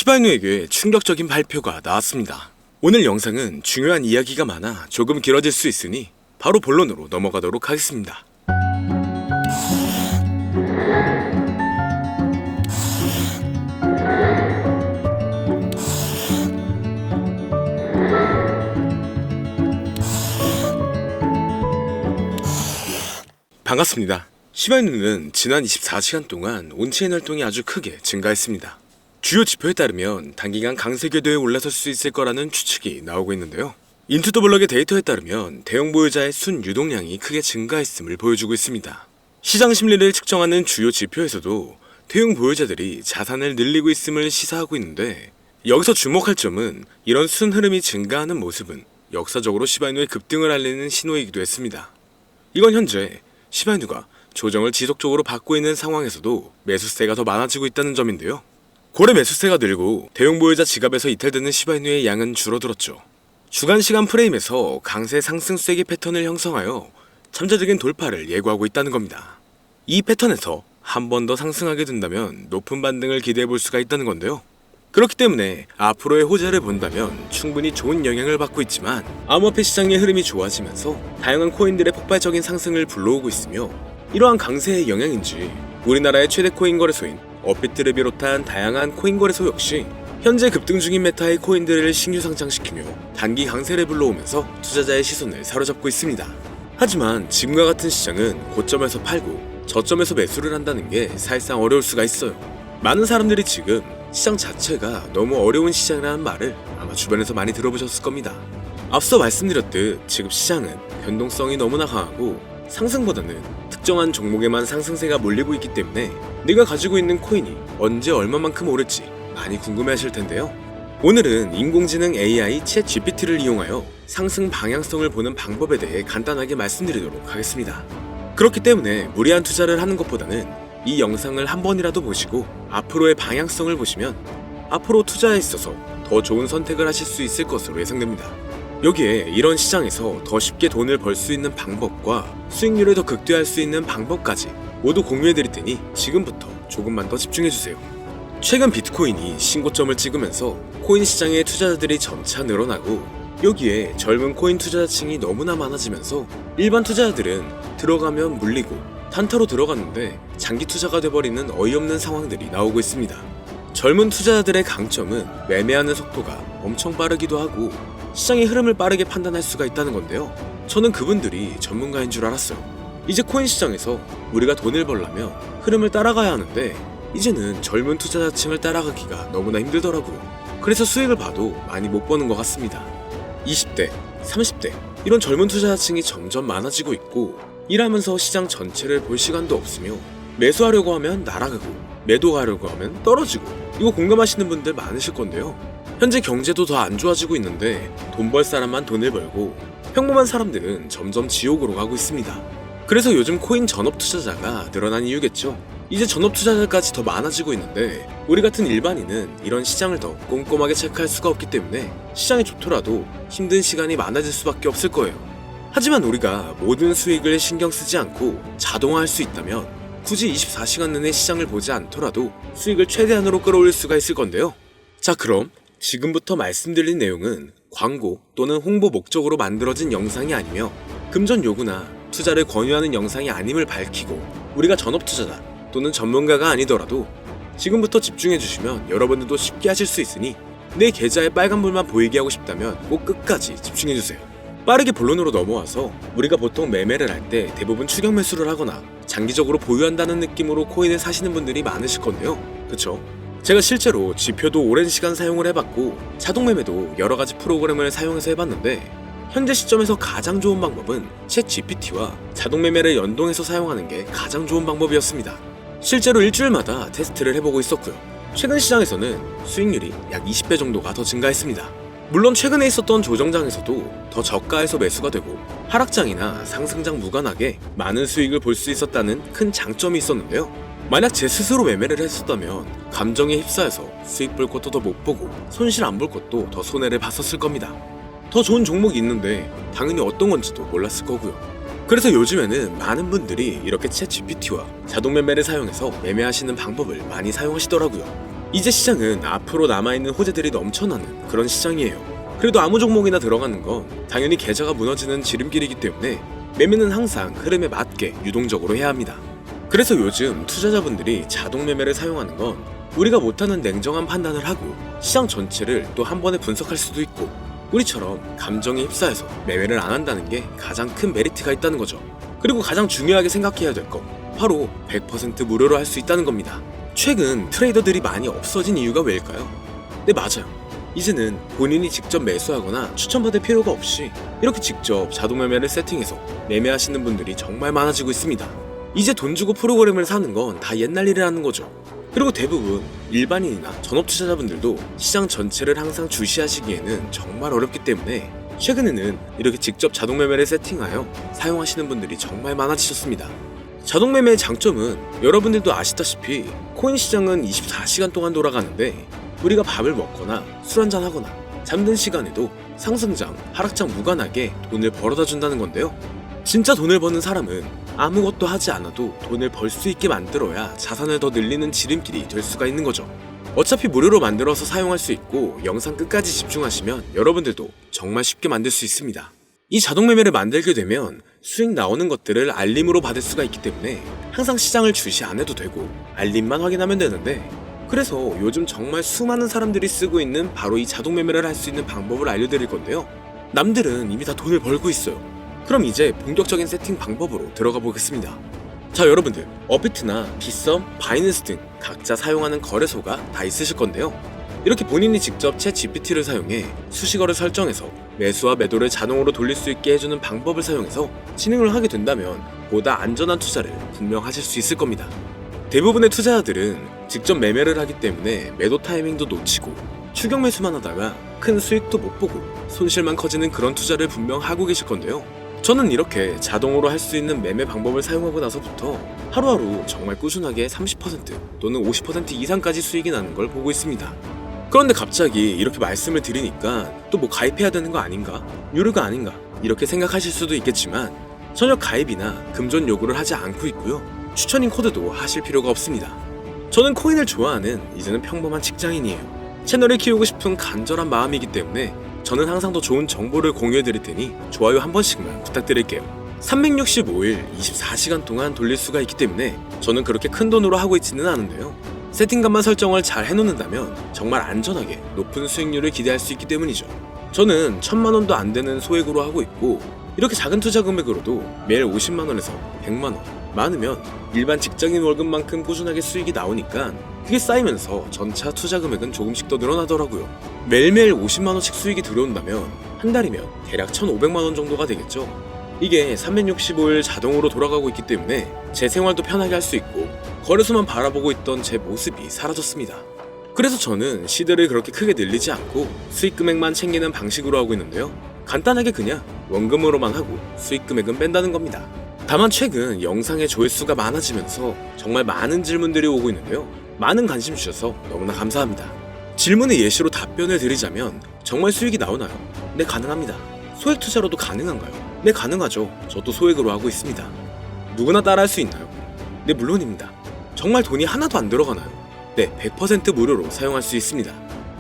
시바이누에게 충격적인 발표가 나왔습니다. 오늘 영상은 중요한 이야기가 많아 조금 길어질 수 있으니 바로 본론으로 넘어가도록 하겠습니다. 반갑습니다. 시바이누는 지난 24시간 동안 온체인 활동이 아주 크게 증가했습니다. 주요 지표에 따르면 단기간 강세 궤도에 올라설 수 있을 거라는 추측이 나오고 있는데요. 인투 더 블럭의 데이터에 따르면 대형 보유자의 순 유동량이 크게 증가했음을 보여주고 있습니다. 시장 심리를 측정하는 주요 지표에서도 대형 보유자들이 자산을 늘리고 있음을 시사하고 있는데, 여기서 주목할 점은 이런 순 흐름이 증가하는 모습은 역사적으로 시바이누의 급등을 알리는 신호이기도 했습니다. 이건 현재 시바이누가 조정을 지속적으로 받고 있는 상황에서도 매수세가 더 많아지고 있다는 점인데요. 고래 매수세가 늘고 대형 보유자 지갑에서 이탈되는 시바이누의 양은 줄어들었죠. 주간 시간 프레임에서 강세 상승 쐐기 패턴을 형성하여 잠재적인 돌파를 예고하고 있다는 겁니다. 이 패턴에서 한 번 더 상승하게 된다면 높은 반등을 기대해 볼 수가 있다는 건데요. 그렇기 때문에 앞으로의 호재를 본다면 충분히 좋은 영향을 받고 있지만, 암호화폐 시장의 흐름이 좋아지면서 다양한 코인들의 폭발적인 상승을 불러오고 있으며, 이러한 강세의 영향인지 우리나라의 최대 코인 거래소인 업비트를 비롯한 다양한 코인 거래소 역시 현재 급등 중인 메타의 코인들을 신규 상장시키며 단기 강세를 불러오면서 투자자의 시선을 사로잡고 있습니다. 하지만 지금과 같은 시장은 고점에서 팔고 저점에서 매수를 한다는 게 사실상 어려울 수가 있어요. 많은 사람들이 지금 시장 자체가 너무 어려운 시장이라는 말을 아마 주변에서 많이 들어보셨을 겁니다. 앞서 말씀드렸듯 지금 시장은 변동성이 너무나 강하고 상승보다는 특정한 종목에만 상승세가 몰리고 있기 때문에 내가 가지고 있는 코인이 언제 얼마만큼 오를지 많이 궁금해하실 텐데요. 오늘은 인공지능 AI 챗 GPT를 이용하여 상승 방향성을 보는 방법에 대해 간단하게 말씀드리도록 하겠습니다. 그렇기 때문에 무리한 투자를 하는 것보다는 이 영상을 한 번이라도 보시고 앞으로의 방향성을 보시면 앞으로 투자에 있어서 더 좋은 선택을 하실 수 있을 것으로 예상됩니다. 여기에 이런 시장에서 더 쉽게 돈을 벌 수 있는 방법과 수익률을 더 극대화할 수 있는 방법까지 모두 공유해드릴 테니 지금부터 조금만 더 집중해주세요. 최근 비트코인이 신고점을 찍으면서 코인 시장의 투자자들이 점차 늘어나고, 여기에 젊은 코인 투자자층이 너무나 많아지면서 일반 투자자들은 들어가면 물리고 단타로 들어갔는데 장기 투자가 돼버리는 어이없는 상황들이 나오고 있습니다. 젊은 투자자들의 강점은 매매하는 속도가 엄청 빠르기도 하고 시장의 흐름을 빠르게 판단할 수가 있다는 건데요. 저는 그분들이 전문가인 줄 알았어요. 이제 코인 시장에서 우리가 돈을 벌려면 흐름을 따라가야 하는데, 이제는 젊은 투자자층을 따라가기가 너무나 힘들더라고요. 그래서 수익을 봐도 많이 못 버는 것 같습니다. 20대, 30대 이런 젊은 투자자층이 점점 많아지고 있고, 일하면서 시장 전체를 볼 시간도 없으며 매수하려고 하면 날아가고 매도하려고 하면 떨어지고, 이거 공감하시는 분들 많으실 건데요. 현재 경제도 더 안 좋아지고 있는데 돈 벌 사람만 돈을 벌고 평범한 사람들은 점점 지옥으로 가고 있습니다. 그래서 요즘 코인 전업 투자자가 늘어난 이유겠죠. 이제 전업 투자자까지 더 많아지고 있는데 우리 같은 일반인은 이런 시장을 더 꼼꼼하게 체크할 수가 없기 때문에 시장이 좋더라도 힘든 시간이 많아질 수밖에 없을 거예요. 하지만 우리가 모든 수익을 신경 쓰지 않고 자동화할 수 있다면 굳이 24시간 내내 시장을 보지 않더라도 수익을 최대한으로 끌어올릴 수가 있을 건데요. 자, 그럼 지금부터 말씀드린 내용은 광고 또는 홍보 목적으로 만들어진 영상이 아니며 금전 요구나 투자를 권유하는 영상이 아님을 밝히고, 우리가 전업 투자자 또는 전문가가 아니더라도 지금부터 집중해 주시면 여러분들도 쉽게 하실 수 있으니 내 계좌에 빨간불만 보이게 하고 싶다면 꼭 끝까지 집중해 주세요. 빠르게 본론으로 넘어와서, 우리가 보통 매매를 할 때 대부분 추격 매수를 하거나 장기적으로 보유한다는 느낌으로 코인을 사시는 분들이 많으실 건데요. 그쵸? 제가 실제로 지표도 오랜 시간 사용을 해봤고 자동 매매도 여러 가지 프로그램을 사용해서 해봤는데, 현재 시점에서 가장 좋은 방법은 챗 GPT와 자동 매매를 연동해서 사용하는 게 가장 좋은 방법이었습니다. 실제로 일주일마다 테스트를 해보고 있었고요. 최근 시장에서는 수익률이 약 20배 정도가 더 증가했습니다. 물론 최근에 있었던 조정장에서도 더 저가에서 매수가 되고 하락장이나 상승장 무관하게 많은 수익을 볼 수 있었다는 큰 장점이 있었는데요. 만약 제 스스로 매매를 했었다면 감정에 휩싸여서 수익 볼 것도 더 못 보고 손실 안 볼 것도 더 손해를 봤었을 겁니다. 더 좋은 종목이 있는데 당연히 어떤 건지도 몰랐을 거고요. 그래서 요즘에는 많은 분들이 이렇게 챗 GPT와 자동 매매를 사용해서 매매하시는 방법을 많이 사용하시더라고요. 이제 시장은 앞으로 남아있는 호재들이 넘쳐나는 그런 시장이에요. 그래도 아무 종목이나 들어가는 건 당연히 계좌가 무너지는 지름길이기 때문에 매매는 항상 흐름에 맞게 유동적으로 해야 합니다. 그래서 요즘 투자자분들이 자동 매매를 사용하는 건 우리가 못하는 냉정한 판단을 하고 시장 전체를 또 한 번에 분석할 수도 있고, 우리처럼 감정에 휩싸여서 매매를 안 한다는 게 가장 큰 메리트가 있다는 거죠. 그리고 가장 중요하게 생각해야 될 건 바로 100% 무료로 할 수 있다는 겁니다. 최근 트레이더들이 많이 없어진 이유가 왜일까요? 네, 맞아요. 이제는 본인이 직접 매수하거나 추천받을 필요가 없이 이렇게 직접 자동 매매를 세팅해서 매매하시는 분들이 정말 많아지고 있습니다. 이제 돈 주고 프로그램을 사는 건 다 옛날 일이라는 거죠. 그리고 대부분 일반인이나 전업 투자자분들도 시장 전체를 항상 주시하시기에는 정말 어렵기 때문에 최근에는 이렇게 직접 자동 매매를 세팅하여 사용하시는 분들이 정말 많아지셨습니다. 자동 매매의 장점은 여러분들도 아시다시피 코인 시장은 24시간 동안 돌아가는데 우리가 밥을 먹거나 술 한잔 하거나 잠든 시간에도 상승장, 하락장 무관하게 돈을 벌어다 준다는 건데요. 진짜 돈을 버는 사람은 아무것도 하지 않아도 돈을 벌 수 있게 만들어야 자산을 더 늘리는 지름길이 될 수가 있는 거죠. 어차피 무료로 만들어서 사용할 수 있고 영상 끝까지 집중하시면 여러분들도 정말 쉽게 만들 수 있습니다. 이 자동 매매를 만들게 되면 수익 나오는 것들을 알림으로 받을 수가 있기 때문에 항상 시장을 주시 안 해도 되고 알림만 확인하면 되는데, 그래서 요즘 정말 수많은 사람들이 쓰고 있는 바로 이 자동 매매를 할 수 있는 방법을 알려드릴 건데요. 남들은 이미 다 돈을 벌고 있어요. 그럼 이제 본격적인 세팅 방법으로 들어가 보겠습니다. 자, 여러분들 업비트나 빗썸, 바이낸스 등 각자 사용하는 거래소가 다 있으실 건데요. 이렇게 본인이 직접 챗 GPT를 사용해 수식어를 설정해서 매수와 매도를 자동으로 돌릴 수 있게 해주는 방법을 사용해서 진행을 하게 된다면 보다 안전한 투자를 분명 하실 수 있을 겁니다. 대부분의 투자자들은 직접 매매를 하기 때문에 매도 타이밍도 놓치고 추격 매수만 하다가 큰 수익도 못 보고 손실만 커지는 그런 투자를 분명 하고 계실 건데요. 저는 이렇게 자동으로 할 수 있는 매매 방법을 사용하고 나서부터 하루하루 정말 꾸준하게 30% 또는 50% 이상까지 수익이 나는 걸 보고 있습니다. 그런데 갑자기 이렇게 말씀을 드리니까 또 뭐 가입해야 되는 거 아닌가? 유료가 아닌가? 이렇게 생각하실 수도 있겠지만 전혀 가입이나 금전 요구를 하지 않고 있고요. 추천인 코드도 하실 필요가 없습니다. 저는 코인을 좋아하는 이제는 평범한 직장인이에요. 채널을 키우고 싶은 간절한 마음이기 때문에 저는 항상 더 좋은 정보를 공유해드릴 테니 좋아요 한 번씩만 부탁드릴게요. 365일 24시간 동안 돌릴 수가 있기 때문에 저는 그렇게 큰 돈으로 하고 있지는 않은데요. 세팅값만 설정을 잘 해놓는다면 정말 안전하게 높은 수익률을 기대할 수 있기 때문이죠. 저는 1000만원도 안 되는 소액으로 하고 있고 이렇게 작은 투자 금액으로도 매일 50만원에서 100만원, 많으면 일반 직장인 월급만큼 꾸준하게 수익이 나오니까 그게 쌓이면서 전차 투자 금액은 조금씩 더 늘어나더라고요. 매일매일 50만원씩 수익이 들어온다면 한 달이면 대략 1500만원 정도가 되겠죠. 이게 365일 자동으로 돌아가고 있기 때문에 제 생활도 편하게 할 수 있고 거래소만 바라보고 있던 제 모습이 사라졌습니다. 그래서 저는 시드를 그렇게 크게 늘리지 않고 수익 금액만 챙기는 방식으로 하고 있는데요. 간단하게 그냥 원금으로만 하고 수익 금액은 뺀다는 겁니다. 다만 최근 영상의 조회수가 많아지면서 정말 많은 질문들이 오고 있는데요. 많은 관심 주셔서 너무나 감사합니다. 질문의 예시로 답변을 드리자면 정말 수익이 나오나요? 네, 가능합니다. 소액 투자로도 가능한가요? 네, 가능하죠. 저도 소액으로 하고 있습니다. 누구나 따라할 수 있나요? 네, 물론입니다. 정말 돈이 하나도 안 들어가나요? 네, 100% 무료로 사용할 수 있습니다.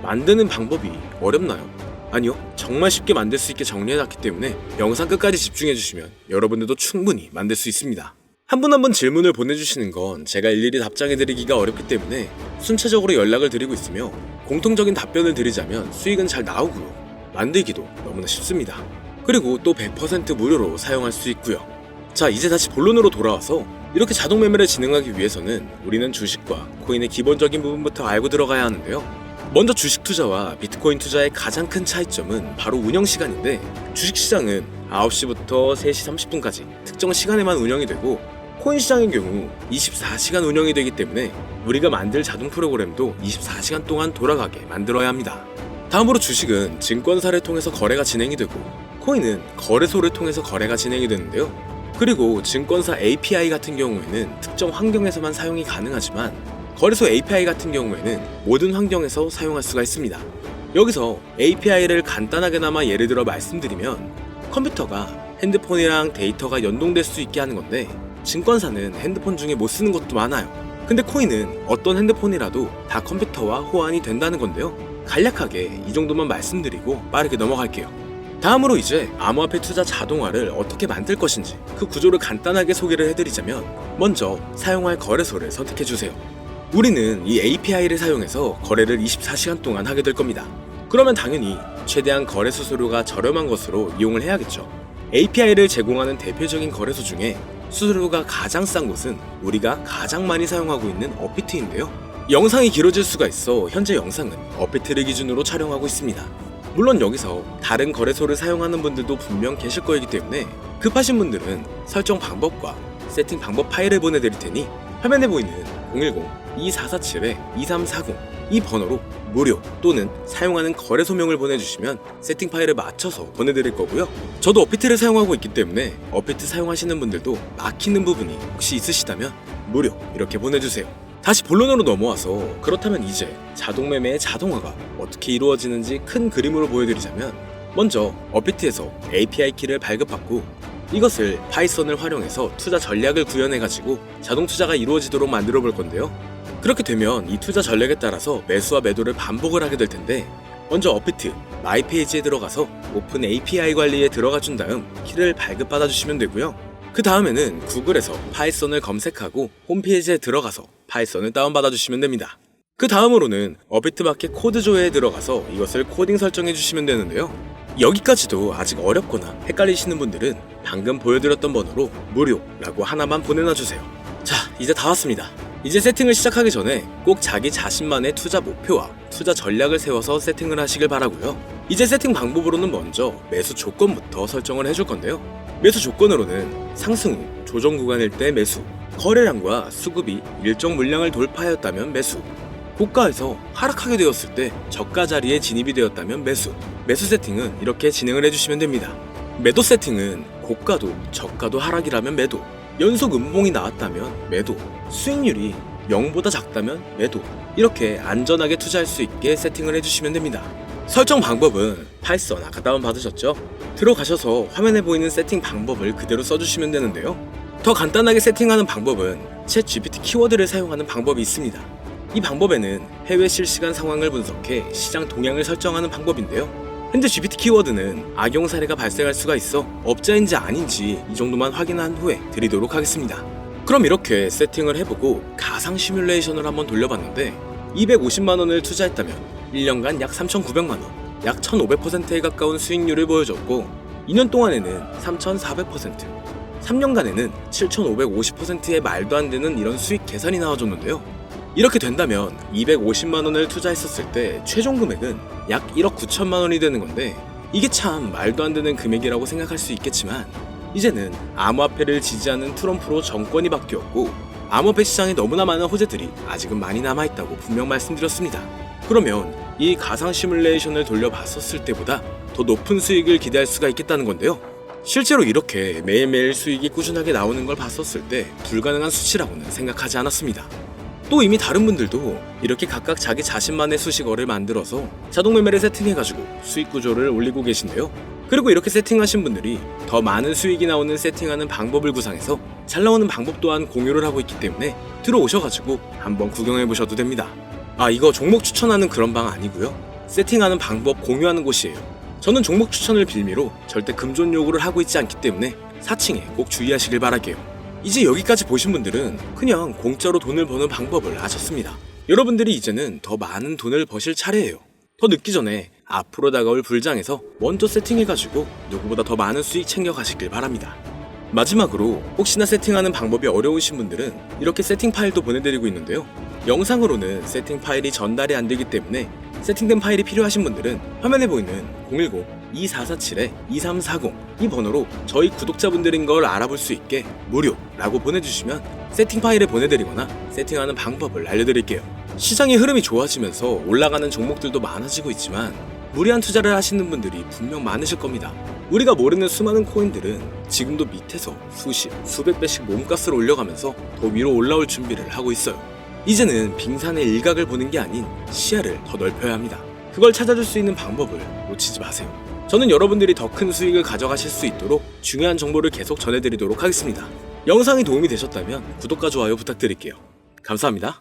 만드는 방법이 어렵나요? 아니요, 정말 쉽게 만들 수 있게 정리해놨기 때문에 영상 끝까지 집중해주시면 여러분들도 충분히 만들 수 있습니다. 한 분 한 분 질문을 보내주시는 건 제가 일일이 답장해드리기가 어렵기 때문에 순차적으로 연락을 드리고 있으며 공통적인 답변을 드리자면 수익은 잘 나오고요. 만들기도 너무나 쉽습니다. 그리고 또 100% 무료로 사용할 수 있고요. 자, 이제 다시 본론으로 돌아와서 이렇게 자동 매매를 진행하기 위해서는 우리는 주식과 코인의 기본적인 부분부터 알고 들어가야 하는데요. 먼저 주식 투자와 비트코인 투자의 가장 큰 차이점은 바로 운영 시간인데, 주식 시장은 9시부터 3시 30분까지 특정 시간에만 운영이 되고 코인 시장의 경우 24시간 운영이 되기 때문에 우리가 만들 자동 프로그램도 24시간 동안 돌아가게 만들어야 합니다. 다음으로 주식은 증권사를 통해서 거래가 진행이 되고 코인은 거래소를 통해서 거래가 진행이 되는데요. 그리고 증권사 API 같은 경우에는 특정 환경에서만 사용이 가능하지만 거래소 API 같은 경우에는 모든 환경에서 사용할 수가 있습니다. 여기서 API를 간단하게나마 예를 들어 말씀드리면 컴퓨터가 핸드폰이랑 데이터가 연동될 수 있게 하는 건데 증권사는 핸드폰 중에 못 쓰는 것도 많아요. 근데 코인은 어떤 핸드폰이라도 다 컴퓨터와 호환이 된다는 건데요. 간략하게 이 정도만 말씀드리고 빠르게 넘어갈게요. 다음으로 이제 암호화폐 투자 자동화를 어떻게 만들 것인지 그 구조를 간단하게 소개를 해드리자면, 먼저 사용할 거래소를 선택해주세요. 우리는 이 API를 사용해서 거래를 24시간 동안 하게 될 겁니다. 그러면 당연히 최대한 거래 수수료가 저렴한 것으로 이용을 해야겠죠. API를 제공하는 대표적인 거래소 중에 수수료가 가장 싼 곳은 우리가 가장 많이 사용하고 있는 업비트인데요. 영상이 길어질 수가 있어 현재 영상은 업비트를 기준으로 촬영하고 있습니다. 물론 여기서 다른 거래소를 사용하는 분들도 분명 계실 거이기 때문에 급하신 분들은 설정 방법과 세팅 방법 파일을 보내드릴 테니 화면에 보이는 010-2447-2340 이 번호로 무료 또는 사용하는 거래소명을 보내주시면 세팅 파일을 맞춰서 보내드릴 거고요. 저도 업비트를 사용하고 있기 때문에 업비트 사용하시는 분들도 막히는 부분이 혹시 있으시다면 무료 이렇게 보내주세요. 다시 본론으로 넘어와서, 그렇다면 이제 자동매매의 자동화가 어떻게 이루어지는지 큰 그림으로 보여드리자면, 먼저 업비트에서 API 키를 발급받고 이것을 파이썬을 활용해서 투자 전략을 구현해가지고 자동 투자가 이루어지도록 만들어 볼 건데요. 그렇게 되면 이 투자 전략에 따라서 매수와 매도를 반복을 하게 될 텐데, 먼저 업비트 마이 페이지에 들어가서 오픈 API 관리에 들어가 준 다음 키를 발급받아 주시면 되고요. 그 다음에는 구글에서 파이썬을 검색하고 홈페이지에 들어가서 파이썬을 다운받아 주시면 됩니다. 그 다음으로는 업비트 마켓 코드 조회에 들어가서 이것을 코딩 설정해 주시면 되는데요. 여기까지도 아직 어렵거나 헷갈리시는 분들은 방금 보여드렸던 번호로 무료라고 하나만 보내놔 주세요. 자, 이제 다 왔습니다. 이제 세팅을 시작하기 전에 꼭 자기 자신만의 투자 목표와 투자 전략을 세워서 세팅을 하시길 바라고요. 이제 세팅 방법으로는 먼저 매수 조건부터 설정을 해줄 건데요. 매수 조건으로는 상승 후 조정 구간일 때 매수, 거래량과 수급이 일정 물량을 돌파하였다면 매수, 고가에서 하락하게 되었을 때 저가 자리에 진입이 되었다면 매수, 매수 세팅은 이렇게 진행을 해주시면 됩니다. 매도 세팅은 고가도 저가도 하락이라면 매도, 연속 음봉이 나왔다면 매도, 수익률이 0보다 작다면 매도, 이렇게 안전하게 투자할 수 있게 세팅을 해주시면 됩니다. 설정 방법은 파이썬 아까 다운받으셨죠? 들어가셔서 화면에 보이는 세팅 방법을 그대로 써주시면 되는데요. 더 간단하게 세팅하는 방법은 챗 GPT 키워드를 사용하는 방법이 있습니다. 이 방법에는 해외 실시간 상황을 분석해 시장 동향을 설정하는 방법인데요. 현재 GPT 키워드는 악용 사례가 발생할 수가 있어 업자인지 아닌지 이 정도만 확인한 후에 드리도록 하겠습니다. 그럼 이렇게 세팅을 해보고 가상 시뮬레이션을 한번 돌려봤는데, 250만원을 투자했다면 1년간 약 3,900만원, 약 1,500%에 가까운 수익률을 보여줬고, 2년 동안에는 3,400%, 3년간에는 7,550%의 말도 안 되는 이런 수익 계산이 나와줬는데요. 이렇게 된다면 250만원을 투자했었을 때 최종 금액은 약 1억 9천만원이 되는 건데, 이게 참 말도 안 되는 금액이라고 생각할 수 있겠지만, 이제는 암호화폐를 지지하는 트럼프로 정권이 바뀌었고 암호화폐 시장에 너무나 많은 호재들이 아직은 많이 남아있다고 분명 말씀드렸습니다. 그러면 이 가상 시뮬레이션을 돌려봤었을 때보다 더 높은 수익을 기대할 수가 있겠다는 건데요. 실제로 이렇게 매일매일 수익이 꾸준하게 나오는 걸 봤었을 때 불가능한 수치라고는 생각하지 않았습니다. 또 이미 다른 분들도 이렇게 각각 자기 자신만의 수식어를 만들어서 자동 매매를 세팅해가지고 수익 구조를 올리고 계신데요. 그리고 이렇게 세팅하신 분들이 더 많은 수익이 나오는 세팅하는 방법을 구상해서 잘 나오는 방법 또한 공유를 하고 있기 때문에 들어오셔가지고 한번 구경해보셔도 됩니다. 아, 이거 종목 추천하는 그런 방 아니고요. 세팅하는 방법 공유하는 곳이에요. 저는 종목 추천을 빌미로 절대 금전 요구를 하고 있지 않기 때문에 4층에 꼭 주의하시길 바랄게요. 이제 여기까지 보신 분들은 그냥 공짜로 돈을 버는 방법을 아셨습니다. 여러분들이 이제는 더 많은 돈을 버실 차례예요. 더 늦기 전에 앞으로 다가올 불장에서 먼저 세팅해가지고 누구보다 더 많은 수익 챙겨가시길 바랍니다. 마지막으로 혹시나 세팅하는 방법이 어려우신 분들은 이렇게 세팅 파일도 보내드리고 있는데요. 영상으로는 세팅 파일이 전달이 안 되기 때문에 세팅된 파일이 필요하신 분들은 화면에 보이는 010-2447-2340 이 번호로 저희 구독자분들인 걸 알아볼 수 있게 무료라고 보내주시면 세팅 파일을 보내드리거나 세팅하는 방법을 알려드릴게요. 시장의 흐름이 좋아지면서 올라가는 종목들도 많아지고 있지만 무리한 투자를 하시는 분들이 분명 많으실 겁니다. 우리가 모르는 수많은 코인들은 지금도 밑에서 수십, 수백 배씩 몸값을 올려가면서 더 위로 올라올 준비를 하고 있어요. 이제는 빙산의 일각을 보는 게 아닌 시야를 더 넓혀야 합니다. 그걸 찾아줄 수 있는 방법을 놓치지 마세요. 저는 여러분들이 더 큰 수익을 가져가실 수 있도록 중요한 정보를 계속 전해드리도록 하겠습니다. 영상이 도움이 되셨다면 구독과 좋아요 부탁드릴게요. 감사합니다.